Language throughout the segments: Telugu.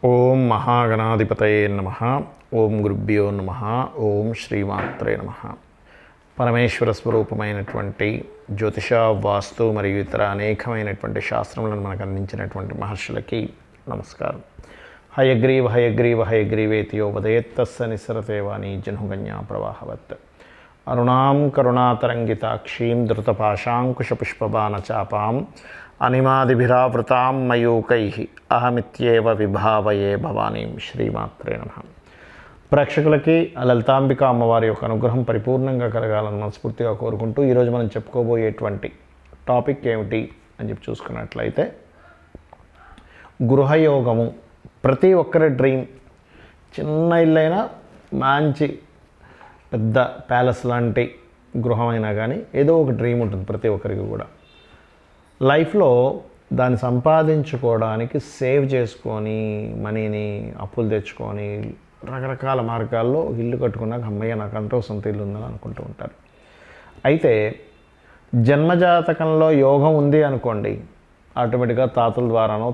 ఓం మహాగణాధిపతయే నమః. ఓం గురుభ్యో నమః. ఓం శ్రీమాత్రే నమః. పరమేశ్వర స్వరూపమైనటువంటి జ్యోతిష, వాస్తు మరియు ఇతర అనేకమైనటువంటి శాస్త్రములను మనకు అందించినటువంటి మహర్షులకి నమస్కారం. హయగ్రీవ హయగ్రీవ హయగ్రీవేతియో వదయత్తస్స నిస్సరతేవాణి జనుగన్యా ప్రవాహవత్. అరుణాం కరుణాతరంగితాక్షీం ధృతపాశాంకుశపుష్పబాణచాపాం అనిమాదిభిరావృతాం మయూకైః అహమిత్యేవ విభావయే భవానీం. శ్రీమాత్రే నమః. ప్రేక్షకులకి లలితాంబిక అమ్మవారి యొక్క అనుగ్రహం పరిపూర్ణంగా కలగాలని మనస్ఫూర్తిగా కోరుకుంటూ ఈరోజు మనం చెప్పుకోబోయేటువంటి టాపిక్ ఏమిటి అని చెప్పి చూసుకున్నట్లయితే, గృహయోగము. ప్రతి ఒక్కరి డ్రీమ్, చిన్న ఇల్లైనా మంచి పెద్ద ప్యాలెస్ లాంటి గృహమైనా కానీ ఏదో ఒక డ్రీమ్ ఉంటుంది ప్రతి ఒక్కరికి కూడా. లైఫ్లో దాన్ని సంపాదించుకోవడానికి సేవ్ చేసుకొని మనీని అప్పులు తెచ్చుకొని రకరకాల మార్గాల్లో ఇల్లు కట్టుకున్నాక అమ్మయ్య నాకు అంటూ సొంత ఇల్లు ఉందని అనుకుంటూ ఉంటారు. అయితే జన్మజాతకంలో యోగం ఉంది అనుకోండి, ఆటోమేటిక్గా తాతల ద్వారానో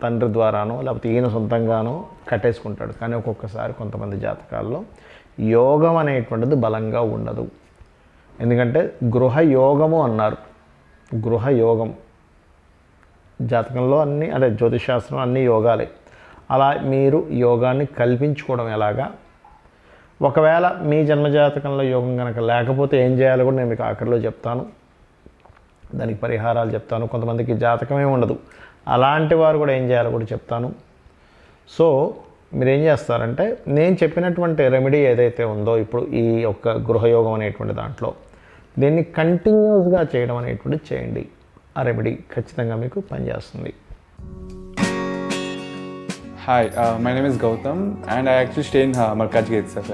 తండ్రి ద్వారానో లేకపోతే ఈయన సొంతంగానో కట్టేసుకుంటాడు. కానీ ఒక్కొక్కసారి కొంతమంది జాతకాల్లో యోగం అనేటువంటిది బలంగా ఉండదు. ఎందుకంటే గృహయోగము అన్నారు. గృహయోగం జాతకంలో అన్నీ, అదే జ్యోతిషాస్త్రం అన్నీ యోగాలే. అలా మీరు యోగాన్ని కల్పించుకోవడం ఎలాగా? ఒకవేళ మీ జన్మజాతకంలో యోగం కనుక లేకపోతే ఏం చేయాలో కూడా నేను మీకు ఆఖరిలో చెప్తాను. దానికి పరిహారాలు చెప్తాను. కొంతమందికి జాతకమే ఉండదు, అలాంటి వారు కూడా ఏం చేయాలో కూడా చెప్తాను. సో మీరు ఏం చేస్తారంటే, నేను చెప్పినటువంటి రెమెడీ ఏదైతే ఉందో ఇప్పుడు ఈ యొక్క గృహయోగం అనేటువంటి దాంట్లో దీన్ని కంటిన్యూస్గా చేయడం అనేటువంటిది చేయండి. ఆ రెమెడీ ఖచ్చితంగా మీకు పనిచేస్తుంది. Hi, my name is Gautam and I actually stay in Markajgiri itself.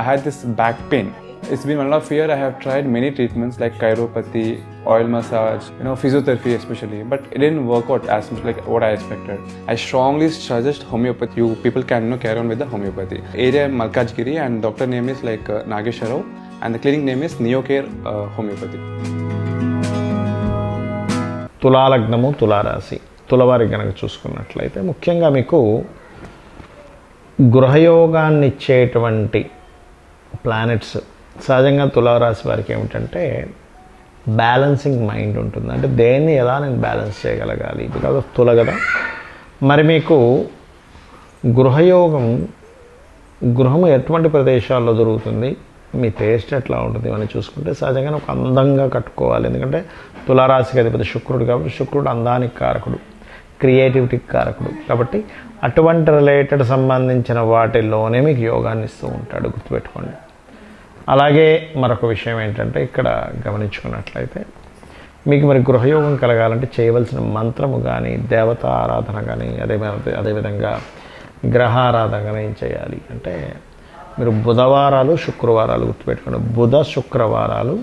I had this back pain. It's been 1.5 years. I have tried many treatments like chiropathy, oil massage, physiotherapy especially, but it didn't work out as much like what I expected. I strongly suggest homeopathy. You people can carry on with the homeopathy. Area Markajgiri and doctor name is like Nageswar Rao and the clinic name is Neocare Homeopathy. తులాలగ్నము, తులారాశి, తులవారికి కనుక చూసుకున్నట్లయితే ముఖ్యంగా మీకు గృహయోగాన్ని ఇచ్చేటువంటి ప్లానెట్స్ సహజంగా తులారాశి వారికి ఏమిటంటే బ్యాలెన్సింగ్ మైండ్ ఉంటుంది. అంటే దేన్ని ఎలా నేను బ్యాలెన్స్ చేయగలగాలి, బికాజ్ ఆఫ్ తుల కదా. మరి మీకు గృహయోగం, గృహము ఎటువంటి ప్రదేశాల్లో దొరుకుతుంది, మీ టేస్ట్ ఎట్లా ఉంటుంది అని చూసుకుంటే సహజంగా ఒక అందంగా కట్టుకోవాలి. ఎందుకంటే తులారాశికి అధిపతి శుక్రుడు కాబట్టి శుక్రుడు అందానికి కారకుడు, క్రియేటివిటీకి కారకుడు. కాబట్టి అటువంటి రిలేటెడ్ సంబంధించిన వాటిల్లోనే మీకు యోగాన్ని ఇస్తూ ఉంటాడు, గుర్తుపెట్టుకోండి. అలాగే మరొక విషయం ఏంటంటే, ఇక్కడ గమనించుకున్నట్లయితే మీకు మరి గృహయోగం కలగాలంటే చేయవలసిన మంత్రము కానీ, దేవతా ఆరాధన కానీ, అదేవిధంగా గ్రహ ఆరాధన కానీ ఏం చేయాలి అంటే, మీరు బుధవారాలు, శుక్రవారాలు గుర్తుపెట్టుకోండి. బుధ శుక్రవారాలు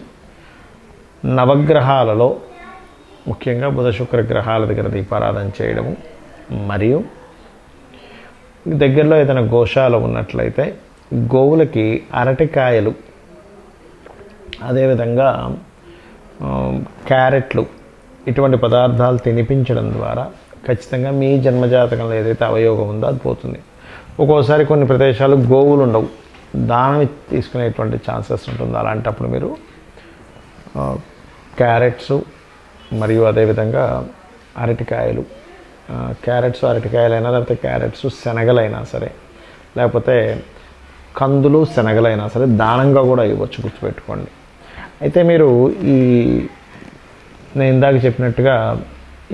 నవగ్రహాలలో ముఖ్యంగా బుధ శుక్ర గ్రహాల దగ్గర దీపారాధన చేయడము, మరియు దగ్గరలో ఏదైనా గోశాల ఉన్నట్లయితే గోవులకి అరటికాయలు, అదేవిధంగా క్యారెట్లు, ఇటువంటి పదార్థాలు తినిపించడం ద్వారా ఖచ్చితంగా మీ జన్మజాతకంలో ఏదైతే అవయోగం ఉందో అది పోతుంది. ఒక్కోసారి కొన్ని ప్రదేశాలు గోవులు ఉండవు, దానం తీసుకునేటువంటి ఛాన్సెస్ ఉంటుంది. అలాంటప్పుడు మీరు క్యారెట్స్ మరియు అదేవిధంగా అరటికాయలు, క్యారెట్స్ అరటికాయలైనా లేకపోతే క్యారెట్స్ శనగలైనా సరే, లేకపోతే కందులు శనగలైనా సరే దానంగా కూడా ఇవ్వచ్చు, గుర్తుపెట్టుకోండి. అయితే మీరు నేను ఇందాక చెప్పినట్టుగా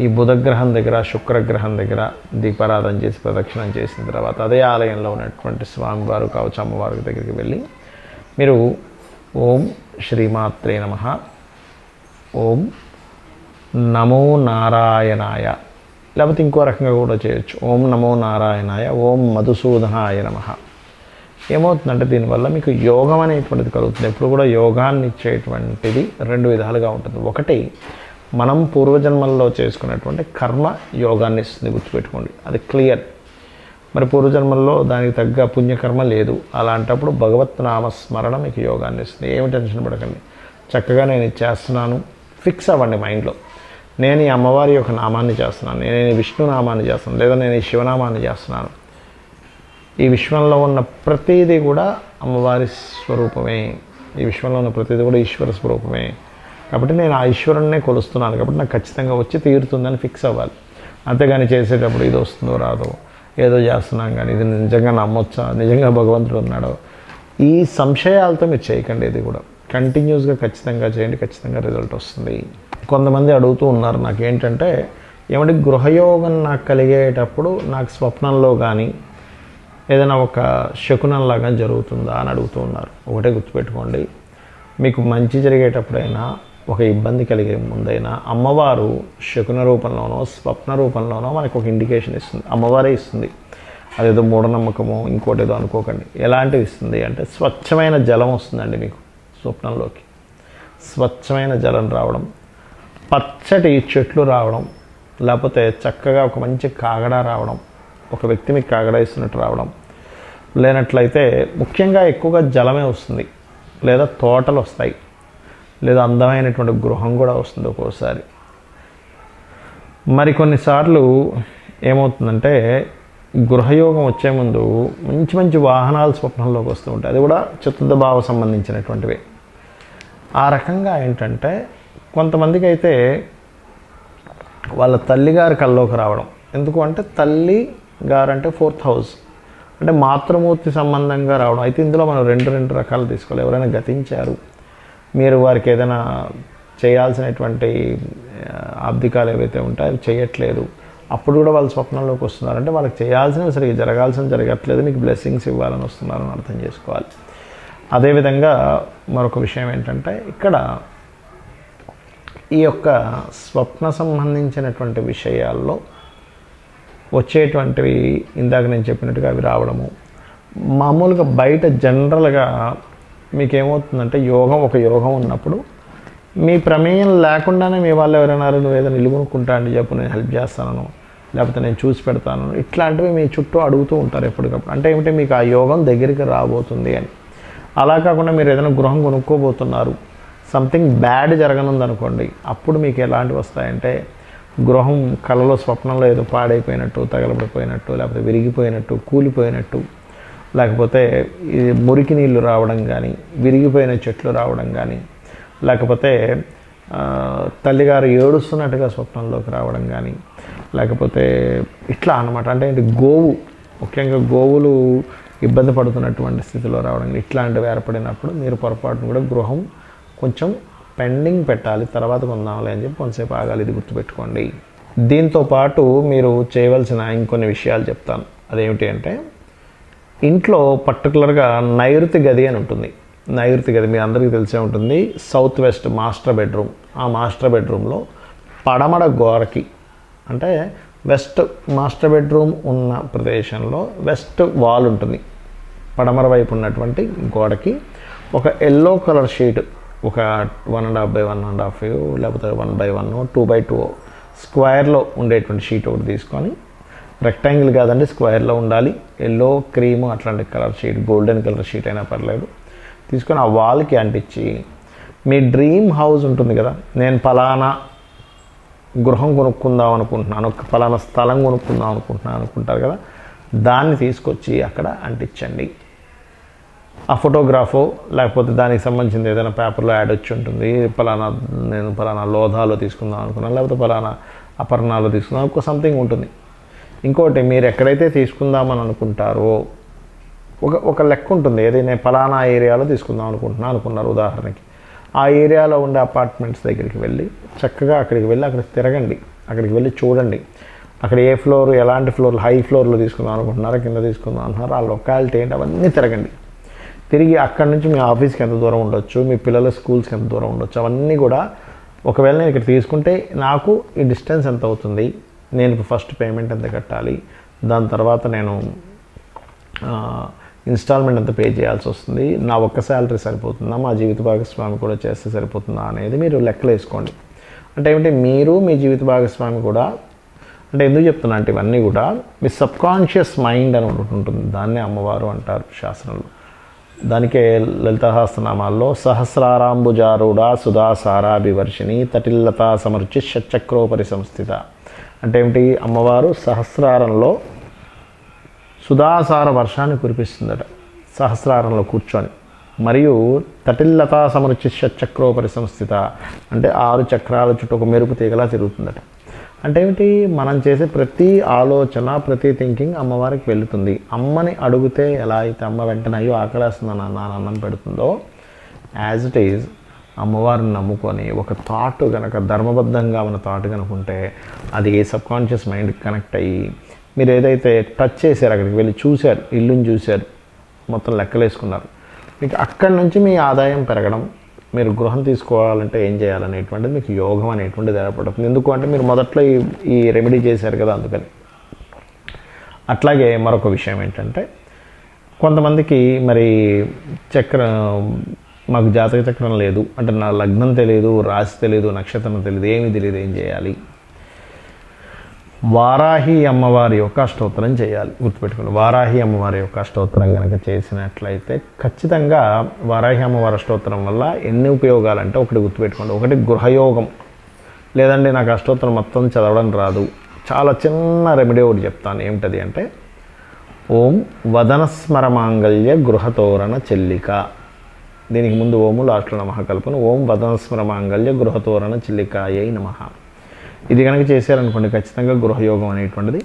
ఈ బుధగ్రహం దగ్గర, శుక్రగ్రహం దగ్గర దీపారాధన చేసి ప్రదక్షిణం చేసిన తర్వాత అదే ఆలయంలో ఉన్నటువంటి స్వామివారు కావచ్చు, అమ్మవారి దగ్గరికి వెళ్ళి మీరు ఓం శ్రీమాత్రే నమః, ఓం నమో నారాయణాయ, లేకపోతే ఇంకో రకంగా కూడా చేయొచ్చు, ఓం నమో నారాయణాయ, ఓం మధుసూదనాయ నమః. ఏమవుతుందంటే దీనివల్ల మీకు యోగం అనేటువంటిది కలుగుతుంది. ఎప్పుడు కూడా యోగాన్ని ఇచ్చేటువంటిది రెండు విధాలుగా ఉంటుంది. ఒకటి, మనం పూర్వజన్మల్లో చేసుకున్నటువంటి కర్మ యోగాన్ని ఇస్తుంది, గుర్తుపెట్టుకోండి, అది క్లియర్. మరి పూర్వజన్మల్లో దానికి తగ్గ పుణ్యకర్మ లేదు, అలాంటప్పుడు భగవత్ నామస్మరణ మీకు యోగాన్ని ఇస్తుంది. ఏమి టెన్షన్ పడకండి, చక్కగా నేను ఇది చేస్తున్నాను ఫిక్స్ అవ్వండి మైండ్లో. నేను ఈ అమ్మవారి యొక్క నామాన్ని చేస్తున్నాను, నేను ఈ విష్ణు నామాన్ని చేస్తున్నాను, లేదా నేను ఈ శివనామాన్ని చేస్తున్నాను, ఈ విశ్వంలో ఉన్న ప్రతిదీ కూడా అమ్మవారి స్వరూపమే, ఈ విశ్వంలో ఉన్న ప్రతిదీ కూడా ఈశ్వర స్వరూపమే. కాబట్టి నేను ఆ ఈశ్వరుణ్ణే కొలుస్తున్నాను కాబట్టి నాకు ఖచ్చితంగా వచ్చి తీరుతుందని ఫిక్స్ అవ్వాలి. అంతేగాని చేసేటప్పుడు ఇది వస్తుందో రాదో, ఏదో చేస్తున్నాం కానీ ఇది నిజంగా నమ్మొచ్చా, నిజంగా భగవంతుడు ఉన్నాడో, ఈ సంశయాలతో మీరు చేయకండి. ఇది కూడా కంటిన్యూస్గా ఖచ్చితంగా చేయండి, ఖచ్చితంగా రిజల్ట్ వస్తుంది. కొంతమంది అడుగుతూ ఉన్నారు నాకేంటంటే, ఏమంటే గృహయోగం నాకు కలిగేటప్పుడు నాకు స్వప్నంలో కానీ ఏదైనా ఒక శకునంలాగా జరుగుతుందా అని అడుగుతూ ఉన్నారు. ఒకటే గుర్తుపెట్టుకోండి, మీకు మంచి జరిగేటప్పుడైనా ఒక ఇబ్బంది కలిగే ముందైనా అమ్మవారు శకున రూపంలోనో స్వప్న రూపంలోనో మనకు ఒక ఇండికేషన్ ఇస్తుంది. అమ్మవారే ఇస్తుంది, అదేదో మూఢనమ్మకమో ఇంకోటి ఏదో అనుకోకండి. ఎలాంటివి ఇస్తుంది అంటే స్వచ్ఛమైన జలం వస్తుందండి మీకు స్వప్నంలోకి. స్వచ్ఛమైన జలం రావడం, పచ్చటి చెట్లు రావడం, లేకపోతే చక్కగా ఒక మంచి కాగడ రావడం, ఒక వ్యక్తి మీకు కాగడ ఇస్తున్నట్టు రావడం, లేనట్లయితే ముఖ్యంగా ఎక్కువగా జలమే వస్తుంది, లేదా తోటలు వస్తాయి, లేదా అందమైనటువంటి గృహం కూడా వస్తుంది ఒక్కోసారి. మరికొన్నిసార్లు ఏమవుతుందంటే గృహయోగం వచ్చే ముందు మంచి మంచి వాహనాలు స్వప్నంలోకి వస్తూ ఉంటాయి. అది కూడా చతుర్థ భావ సంబంధించినటువంటివి. ఆ రకంగా ఏంటంటే కొంతమందికి అయితే వాళ్ళ తల్లిగారి కల్లోకి రావడం. ఎందుకు అంటే తల్లి గారు అంటే 4th హౌస్ అంటే మాతృమూర్తి సంబంధంగా రావడం. అయితే ఇందులో మనం రెండు రకాలు తీసుకోవాలి. ఎవరైనా గతించారు, మీరు వారికి ఏదైనా చేయాల్సినటువంటి ఆబ్దికాలు ఏవైతే ఉంటాయో అవి చేయట్లేదు, అప్పుడు కూడా వాళ్ళు స్వప్నంలోకి వస్తున్నారంటే వాళ్ళకి చేయాల్సినవి సరిగ్గా జరగాల్సినవి జరగట్లేదు, మీకు బ్లెస్సింగ్స్ ఇవ్వాలని వస్తున్నారని అర్థం చేసుకోవాలి. అదేవిధంగా మరొక విషయం ఏంటంటే ఇక్కడ ఈ యొక్క స్వప్న సంబంధించినటువంటి విషయాల్లో వచ్చేటువంటివి ఇందాక నేను చెప్పినట్టుగా అవి రావడము. మామూలుగా బయట జనరల్గా మీకేమవుతుందంటే ఒక యోగం ఉన్నప్పుడు మీ ప్రమేయం లేకుండానే మీ వాళ్ళు ఎవరైనా నువ్వు ఏదైనా ఇల్లు కొనుక్కుంటా అని చెప్పు, నేను హెల్ప్ చేస్తాను, లేకపోతే నేను చూసి పెడతాను, ఇట్లాంటివి మీ చుట్టూ అడుగుతూ ఉంటారు ఎప్పటికప్పుడు. అంటే ఏమిటి, మీకు ఆ యోగం దగ్గరికి రాబోతుంది అని. అలా కాకుండా మీరు ఏదైనా గృహం కొనుక్కోబోతున్నారు, సంథింగ్ బ్యాడ్ జరగనుందనుకోండి, అప్పుడు మీకు ఎలాంటివి వస్తాయంటే గృహం కలలో స్వప్నంలో ఏదో పాడైపోయినట్టు, తగలబడిపోయినట్టు, లేకపోతే విరిగిపోయినట్టు, కూలిపోయినట్టు, లేకపోతే మురికి నీళ్ళు రావడం కానీ, విరిగిపోయిన చెట్లు రావడం కానీ, లేకపోతే తల్లిగారు ఏడుస్తున్నట్టుగా స్వప్నంలోకి రావడం కానీ, లేకపోతే ఇట్లా అన్నమాట. అంటే గోవు, ముఖ్యంగా గోవులు ఇబ్బంది పడుతున్నటువంటి స్థితిలో రావడం, ఇట్లాంటివి ఏర్పడినప్పుడు మీరు పొరపాటును కూడా గృహం కొంచెం పెండింగ్ పెట్టాలి, తర్వాత కొందాంలే అని చెప్పి కొంతసేపు ఆగాలి. ఇది గుర్తుపెట్టుకోండి. దీంతోపాటు మీరు చేయవలసిన ఇంకొన్ని విషయాలు చెప్తాను. అదేమిటి అంటే ఇంట్లో పర్టికులర్గా నైరుతి గది అని ఉంటుంది. నైరుతి గది మీ అందరికీ తెలిసే ఉంటుంది. South west master bedroom. ఆ మాస్టర్ బెడ్రూమ్లో పడమర గోడకి, అంటే వెస్ట్ మాస్టర్ బెడ్రూమ్ ఉన్న ప్రదేశంలో వెస్ట్ వాల్ ఉంటుంది. పడమర వైపు ఉన్నటువంటి గోడకి ఒక ఎల్లో కలర్ షీట్, ఒక 1.5 by 1.5 లేకపోతే 1x1 2x2 స్క్వేర్లో ఉండేటువంటి షీట్ ఒకటి తీసుకొని, రెక్టాంగిల్ కాదండి, స్క్వేర్లో ఉండాలి, ఎల్లో క్రీమ్ అట్లాంటి colour sheet, golden colour sheet అయినా పర్లేదు, తీసుకొని ఆ వాల్కి అంటించి మీ డ్రీమ్ హౌస్ ఉంటుంది కదా, నేను ఫలానా గృహం కొనుక్కుందాం అనుకుంటున్నాను, ఫలానా స్థలం కొనుక్కుందాం అనుకుంటున్నాను అనుకుంటారు కదా, దాన్ని తీసుకొచ్చి అక్కడ అంటించండి. ఆ ఫోటోగ్రాఫో లేకపోతే దానికి సంబంధించింది ఏదైనా పేపర్లో యాడ్ వచ్చి ఉంటుంది, నేను ఫలానా లోధాలో తీసుకుందాం అనుకున్నాను, లేకపోతే ఫలానా అపర్ణాలో తీసుకుందాం, ఒక సంథింగ్ ఉంటుంది. ఇంకోటి, మీరు ఎక్కడైతే తీసుకుందామని అనుకుంటారో ఒక లెక్క ఉంటుంది. ఏదైనా ఫలానా ఏరియాలో తీసుకుందాం అనుకున్నారు ఉదాహరణకి, ఆ ఏరియాలో ఉండే అపార్ట్మెంట్స్ దగ్గరికి వెళ్ళి చక్కగా అక్కడికి వెళ్ళి అక్కడ తిరగండి, అక్కడికి వెళ్ళి చూడండి, అక్కడ ఏ ఫ్లోర్, ఎలాంటి ఫ్లోర్లు, హై ఫ్లోర్లో తీసుకుందాం అనుకుంటున్నారా, కింద తీసుకుందాం అంటున్నారు, ఆ లొకాలిటీ ఏంటి అవన్నీ తిరగండి. తిరిగి అక్కడి నుంచి మీ ఆఫీస్కి ఎంత దూరం ఉండొచ్చు, మీ పిల్లల స్కూల్స్కి ఎంత దూరం ఉండొచ్చు, అవన్నీ కూడా ఒకవేళ నేను ఇక్కడ తీసుకుంటే నాకు ఈ డిస్టెన్స్ ఎంత అవుతుంది, నేను ఫస్ట్ పేమెంట్ ఎంత కట్టాలి, దాని తర్వాత నేను ఇన్స్టాల్మెంట్ ఎంత పే చేయాల్సి వస్తుంది, నా ఒక్క శాలరీ సరిపోతుందా, మా జీవిత భాగస్వామి కూడా చేస్తే సరిపోతుందా అనేది మీరు లెక్కలు వేసుకోండి. అంటే ఏమిటి, మీరు మీ జీవిత భాగస్వామి కూడా, అంటే ఎందుకు చెప్తున్నా అంటే ఇవన్నీ కూడా మీ సబ్కాన్షియస్ మైండ్ అని ఒకటి ఉంటుంది, దాన్నే అమ్మవారు అంటారు శాస్త్రంలో. దానికే లలితాసహస్రనామాల్లో సహస్రారాంబుజారూఢ సుధాసారాభివర్షిణి తటిల్లతా సమర్చి షట్చక్రోపరి సంస్థిత. అంటే ఏమిటి, అమ్మవారు సహస్రారంలో సుధాసార వర్షాన్ని కురిపిస్తుందట సహస్రారంలో కూర్చొని. మరియు తటిల్లతా సమరుచిష్య చక్రోపరి సంస్థిత అంటే 6 చక్రాల చుట్టూ ఒక మెరుపు తీగలా తిరుగుతుందట. అంటే ఏమిటి? మనం చేసే ప్రతి ఆలోచన, ప్రతి థింకింగ్ అమ్మవారికి వెళుతుంది. అమ్మని అడిగితే ఎలా అయితే అమ్మ వెంటనే అయ్యో ఆకలేస్తుందని అన్నం పెడుతుందో, యాజ్ ఇట్ ఈజ్ అమ్మవారిని నమ్ముకొని ఒక థాట్ కనుక ధర్మబద్ధంగా ఉన్న థాట్ కనుక ఉంటే అది సబ్కాన్షియస్ మైండ్కి కనెక్ట్ అయ్యి మీరు ఏదైతే టచ్ చేశారు, అక్కడికి వెళ్ళి చూశారు, ఇల్లుని చూశారు, మొత్తం లెక్కలేసుకున్నారు, మీకు అక్కడి నుంచి మీ ఆదాయం పెరగడం, మీరు గృహం తీసుకోవాలంటే ఏం చేయాలనేటువంటిది మీకు యోగం అనేటువంటిది ఏర్పడుతుంది. ఎందుకు అంటే మీరు మొదట్లో ఈ రెమెడీ చేశారు కదా, అందుకని. అట్లాగే మరొక విషయం ఏంటంటే కొంతమందికి మరి మాకు జాతక చక్రం లేదు అంటే నా లగ్నం తెలియదు, రాశి తెలియదు, నక్షత్రం తెలియదు, ఏమీ తెలియదు, ఏం చేయాలి? వారాహి అమ్మవారి యొక్క అష్టోత్తరం చేయాలి. గుర్తుపెట్టుకోండి, వారాహి అమ్మవారి యొక్క అష్టోత్తరం కనుక చేసినట్లయితే ఖచ్చితంగా వారాహి అమ్మవారి అష్టోత్తరం వల్ల ఎన్ని ఉపయోగాలంటే ఒకటి గుర్తుపెట్టుకోండి. ఒకటి గృహయోగం. లేదండి నాకు అష్టోత్తరం మొత్తం చదవడం రాదు, చాలా చిన్న రెమెడీ ఒకటి చెప్తాను. ఏమిటది అంటే ఓం వదనస్మర మాంగళ్య గృహతోరణ చెల్లిక. దీనికి ముందు ఓము, లాస్ట్లో నమః కలుపును. ఓం వదనస్మర మాంగళ్య గృహతోరణ చెల్లికాయై నమః. ఇది కనుక చేశారనుకోండి ఖచ్చితంగా గృహయోగం అనేటువంటిది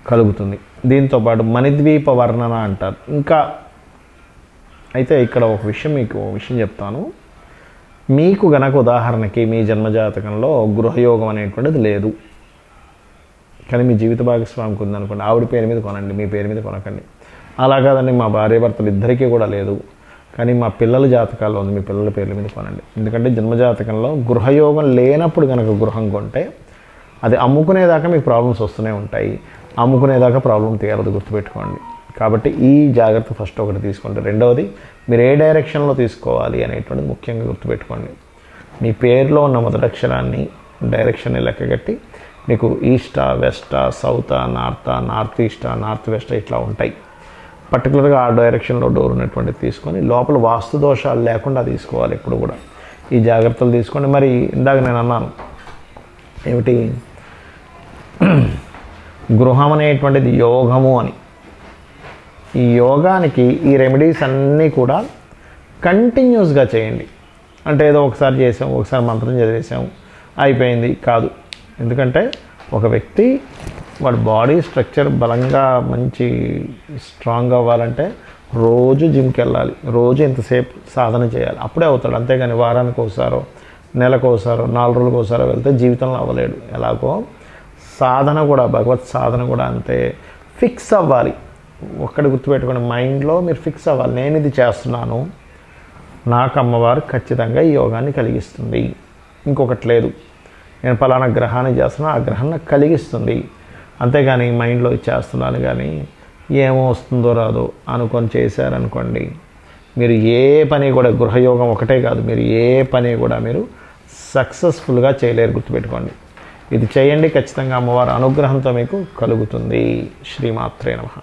కలుగుతుంది. దీంతోపాటు మణిద్వీప వర్ణన అంటారు. ఇంకా అయితే ఇక్కడ ఒక విషయం చెప్తాను. మీకు గనక ఉదాహరణకి మీ జన్మజాతకంలో గృహయోగం అనేటువంటిది లేదు, కానీ మీ జీవిత భాగస్వామికి ఉందనుకోండి, ఆవిడ పేరు మీద కొనండి, మీ పేరు మీద కొనకండి. అలా కాదండి మా భార్యాభర్తలు ఇద్దరికీ కూడా లేదు, కానీ మా పిల్లల జాతకాల్లో ఉంది, మీ పిల్లల పేర్ల మీద కొనండి. ఎందుకంటే జన్మజాతకంలో గృహయోగం లేనప్పుడు కనుక గృహం కొంటే అది అమ్ముకునేదాకా మీకు ప్రాబ్లమ్స్ వస్తూనే ఉంటాయి, అమ్ముకునేదాకా ప్రాబ్లం తీరదు, గుర్తుపెట్టుకోండి. కాబట్టి ఈ జాగ్రత్త ఫస్ట్ ఒకటి తీసుకోండి. రెండవది మీరు ఏ డైరెక్షన్లో తీసుకోవాలి అనేటువంటిది ముఖ్యంగా గుర్తుపెట్టుకోండి. మీ పేరులో ఉన్న మొదటి అక్షరాన్ని డైరెక్షన్ని లెక్కగట్టి మీకు ఈస్టా, వెస్టా, సౌతా, నార్తా, నార్త్ ఈస్టా, నార్త్ వెస్టా ఇట్లా ఉంటాయి. పర్టికులర్గా ఆ డైరెక్షన్లో డోర్ ఉన్నటువంటిది తీసుకొని లోపల వాస్తు దోషాలు లేకుండా తీసుకోవాలి. ఎప్పుడు కూడా ఈ జాగ్రత్తలు తీసుకోండి. మరి ఇందాక నేను అన్నాను ఏమిటి, గృహం అనేటువంటిది యోగము అని. ఈ యోగానికి ఈ రెమెడీస్ అన్నీ కూడా కంటిన్యూస్గా చేయండి. అంటే ఏదో ఒకసారి చేసాము, ఒకసారి మంత్రం చదివేసాము, అయిపోయింది కాదు. ఎందుకంటే ఒక వ్యక్తి వాడి బాడీ స్ట్రక్చర్ బలంగా మంచి స్ట్రాంగ్ అవ్వాలంటే రోజు జిమ్కి వెళ్ళాలి, రోజు ఇంతసేపు సాధన చేయాలి, అప్పుడే అవుతాడు. అంతేగాని వారానికి ఒకసారో, నెలకు ఒకసారో, 4 రోజులకు ఒకసారో వెళ్తే జీవితంలో అవ్వలేడు. ఎలాగో సాధన కూడా, భగవత్ సాధన కూడా అంతే. ఫిక్స్ అవ్వాలి. ఒక్కటి గుర్తుపెట్టుకోండి, మైండ్లో మీరు ఫిక్స్ అవ్వాలి. నేను ఇది చేస్తున్నాను, నాకు అమ్మవారు ఖచ్చితంగా ఈ యోగాన్ని కలిగిస్తుంది, ఇంకొకటి లేదు. నేను పలానా గ్రహాన్ని చేస్తున్నా, ఆ గ్రహాన్ని కలిగిస్తుంది. అంతేగాని మైండ్లో చేస్తున్నాను కానీ ఏమో వస్తుందో రాదో అనుకొని చేశారనుకోండి, మీరు ఏ పని కూడా, గృహయోగం ఒకటే కాదు, మీరు ఏ పని కూడా మీరు సక్సెస్ఫుల్గా చేయలేరు, గుర్తుపెట్టుకోండి. ఇది చేయండి, ఖచ్చితంగా అమ్మవారి అనుగ్రహంతో మీకు కలుగుతుంది. శ్రీమాత్రే నమః.